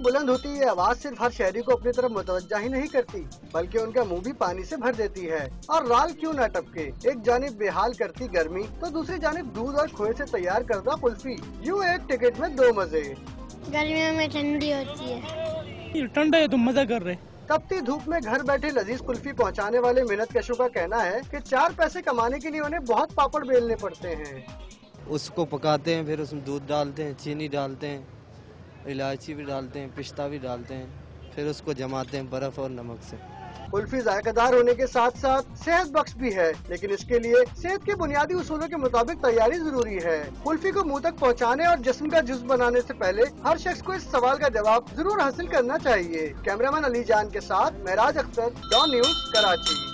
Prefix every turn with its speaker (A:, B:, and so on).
A: बुलंद होती ये आवाज सिर्फ हर शहरी को अपनी तरफ मुतवज्जा ही नहीं करती, बल्कि उनका मुंह भी पानी से भर देती है। और राल क्यों न टपके, एक जानिब बेहाल करती गर्मी तो दूसरी जानिब दूध और खोए से तैयार करता कुल्फी। यूँ एक टिकट में दो मजे।
B: गर्मियों में ठंडी होती है,
C: ठंडा है तुम मजा कर रहे।
A: तपती धूप में घर बैठे लजीज कुल्फी पहुंचाने वाले मेहनत कशों का कहना है कि 4 पैसे कमाने के लिए उन्हें बहुत पापड़ बेलने पड़ते हैं।
D: उसको पकाते हैं, फिर उसमें दूध डालते हैं, चीनी डालते हैं, इलायची भी डालते हैं, पिस्ता भी डालते हैं, फिर उसको जमाते हैं बर्फ और नमक से।
A: कुल्फी जायकेदार होने के साथ साथ सेहत बख्श भी है, लेकिन इसके लिए सेहत के बुनियादी उसूलों के मुताबिक तैयारी जरूरी है। कुल्फी को मुंह तक पहुंचाने और जिस्म का जुज़ बनाने से पहले हर शख्स को इस सवाल का जवाब जरूर हासिल करना चाहिए। कैमरामैन अली जान के साथ महराज अख्तर, डॉन न्यूज़, कराची।